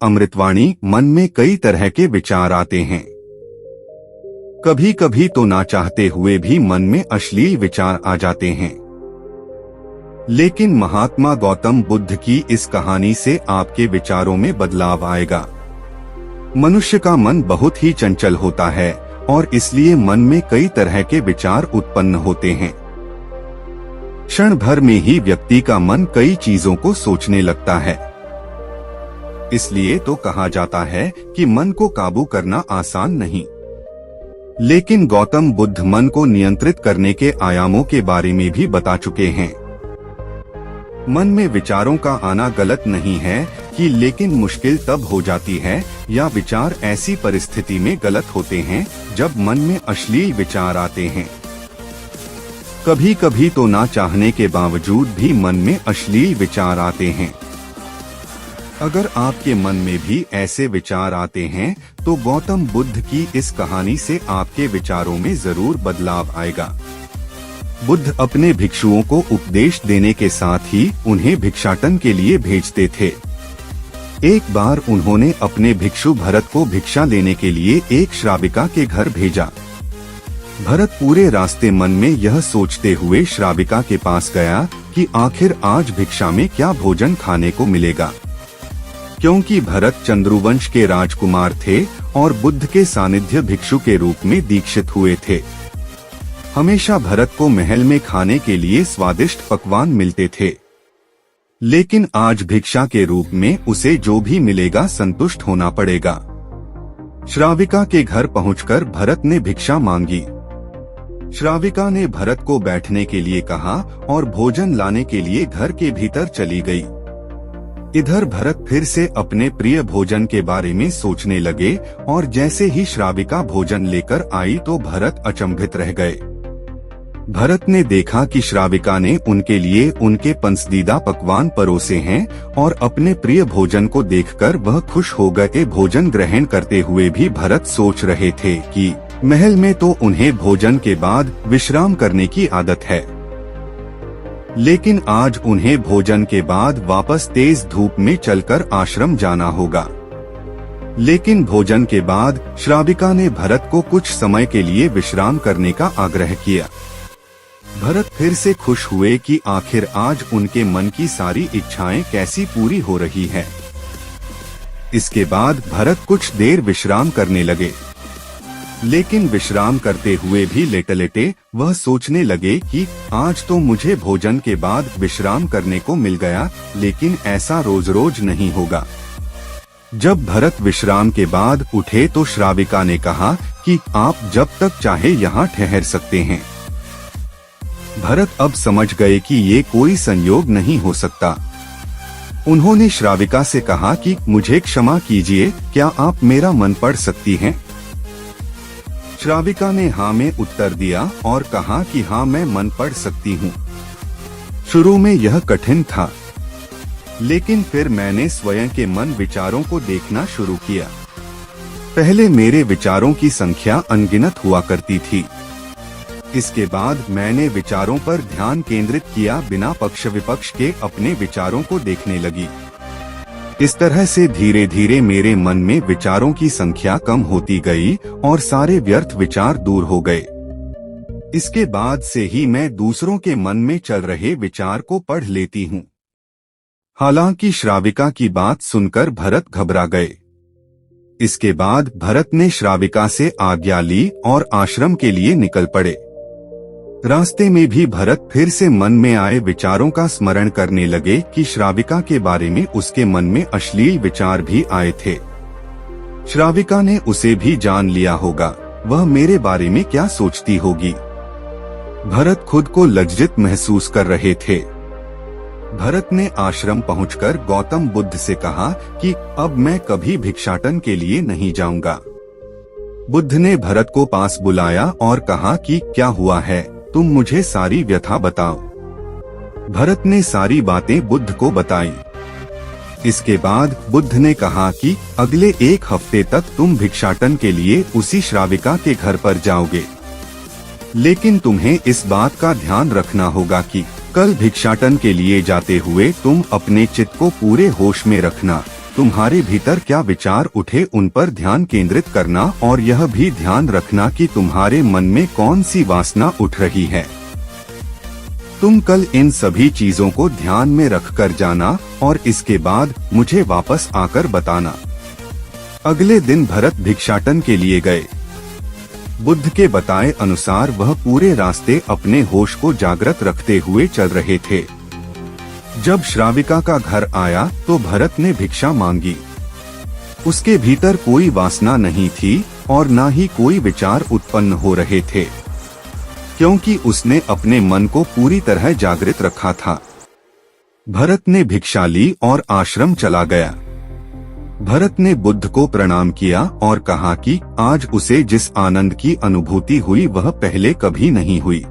अमृतवाणी मन में कई तरह के विचार आते हैं। कभी कभी तो ना चाहते हुए भी मन में अश्लील विचार आ जाते हैं। लेकिन महात्मा गौतम बुद्ध की इस कहानी से आपके विचारों में बदलाव आएगा। मनुष्य का मन बहुत ही चंचल होता है और इसलिए मन में कई तरह के विचार उत्पन्न होते हैं। क्षण भर में ही व्यक्ति का मन कई चीजों को सोचने लगता है। इसलिए तो कहा जाता है कि मन को काबू करना आसान नहीं। लेकिन गौतम बुद्ध मन को नियंत्रित करने के आयामों के बारे में भी बता चुके हैं। मन में विचारों का आना गलत नहीं है कि लेकिन मुश्किल तब हो जाती है या विचार ऐसी परिस्थिति में गलत होते हैं जब मन में अश्लील विचार आते हैं। कभी कभी तो ना चाहने के बावजूद भी मन में अश्लील विचार आते हैं। अगर आपके मन में भी ऐसे विचार आते हैं तो गौतम बुद्ध की इस कहानी से आपके विचारों में जरूर बदलाव आएगा। बुद्ध अपने भिक्षुओं को उपदेश देने के साथ ही उन्हें भिक्षाटन के लिए भेजते थे। एक बार उन्होंने अपने भिक्षु भरत को भिक्षा लेने के लिए एक श्राविका के घर भेजा। भरत पूरे रास्ते मन में यह सोचते हुए श्राविका के पास गया कि आखिर आज भिक्षा में क्या भोजन खाने को मिलेगा। क्योंकि भरत चंद्रुवंश के राजकुमार थे और बुद्ध के सानिध्य भिक्षु के रूप में दीक्षित हुए थे। हमेशा भरत को महल में खाने के लिए स्वादिष्ट पकवान मिलते थे, लेकिन आज भिक्षा के रूप में उसे जो भी मिलेगा संतुष्ट होना पड़ेगा। श्राविका के घर पहुंचकर भरत ने भिक्षा मांगी। श्राविका ने भरत को बैठने के लिए कहा और भोजन लाने के लिए घर के भीतर चली गई। इधर भरत फिर से अपने प्रिय भोजन के बारे में सोचने लगे और जैसे ही श्राविका भोजन लेकर आई तो भरत अचंभित रह गए। भरत ने देखा कि श्राविका ने उनके लिए उनके पसंदीदा पकवान परोसे हैं और अपने प्रिय भोजन को देखकर वह खुश हो गए। भोजन ग्रहण करते हुए भी भरत सोच रहे थे कि महल में तो उन्हें भोजन के बाद विश्राम करने की आदत है, लेकिन आज उन्हें भोजन के बाद वापस तेज धूप में चलकर आश्रम जाना होगा। लेकिन भोजन के बाद श्राविका ने भरत को कुछ समय के लिए विश्राम करने का आग्रह किया। भरत फिर से खुश हुए कि आखिर आज उनके मन की सारी इच्छाएं कैसी पूरी हो रही है। इसके बाद भरत कुछ देर विश्राम करने लगे, लेकिन विश्राम करते हुए भी लेटे लेटे वह सोचने लगे कि आज तो मुझे भोजन के बाद विश्राम करने को मिल गया, लेकिन ऐसा रोज रोज नहीं होगा। जब भरत विश्राम के बाद उठे तो श्राविका ने कहा कि आप जब तक चाहे यहाँ ठहर सकते हैं। भरत अब समझ गए कि ये कोई संयोग नहीं हो सकता। उन्होंने श्राविका से कहा कि मुझे क्षमा कीजिए, क्या आप मेरा मन पढ़ सकती हैं? श्राविका ने हाँ में उत्तर दिया और कहा कि हाँ, मैं मन पढ़ सकती हूँ। शुरू में यह कठिन था, लेकिन फिर मैंने स्वयं के मन विचारों को देखना शुरू किया। पहले मेरे विचारों की संख्या अनगिनत हुआ करती थी। इसके बाद मैंने विचारों पर ध्यान केंद्रित किया, बिना पक्ष विपक्ष के अपने विचारों को देखने लगी। इस तरह से धीरे धीरे मेरे मन में विचारों की संख्या कम होती गई और सारे व्यर्थ विचार दूर हो गए। इसके बाद से ही मैं दूसरों के मन में चल रहे विचार को पढ़ लेती हूँ। हालांकि श्राविका की बात सुनकर भरत घबरा गए। इसके बाद भरत ने श्राविका से आज्ञा ली और आश्रम के लिए निकल पड़े। रास्ते में भी भरत फिर से मन में आए विचारों का स्मरण करने लगे कि श्राविका के बारे में उसके मन में अश्लील विचार भी आए थे। श्राविका ने उसे भी जान लिया होगा, वह मेरे बारे में क्या सोचती होगी। भरत खुद को लज्जित महसूस कर रहे थे। भरत ने आश्रम पहुंचकर गौतम बुद्ध से कहा कि अब मैं कभी भिक्षाटन के लिए नहीं जाऊंगा। बुद्ध ने भरत को पास बुलाया और कहा कि क्या हुआ है, तुम मुझे सारी व्यथा बताओ। भरत ने सारी बातें बुद्ध को बताई। इसके बाद बुद्ध ने कहा कि अगले 1 हफ्ते तक तुम भिक्षाटन के लिए उसी श्राविका के घर पर जाओगे, लेकिन तुम्हें इस बात का ध्यान रखना होगा कि कल भिक्षाटन के लिए जाते हुए तुम अपने चित्त को पूरे होश में रखना, तुम्हारे भीतर क्या विचार उठे उन पर ध्यान केंद्रित करना और यह भी ध्यान रखना कि तुम्हारे मन में कौन सी वासना उठ रही है। तुम कल इन सभी चीजों को ध्यान में रख कर जाना और इसके बाद मुझे वापस आकर बताना। अगले दिन भरत भिक्षाटन के लिए गए। बुद्ध के बताए अनुसार वह पूरे रास्ते अपने होश को जागृत रखते हुए चल रहे थे। जब श्राविका का घर आया तो भरत ने भिक्षा मांगी। उसके भीतर कोई वासना नहीं थी और न ही कोई विचार उत्पन्न हो रहे थे, क्योंकि उसने अपने मन को पूरी तरह जागृत रखा था। भरत ने भिक्षा ली और आश्रम चला गया। भरत ने बुद्ध को प्रणाम किया और कहा कि आज उसे जिस आनंद की अनुभूति हुई वह पहले कभी नहीं हुई।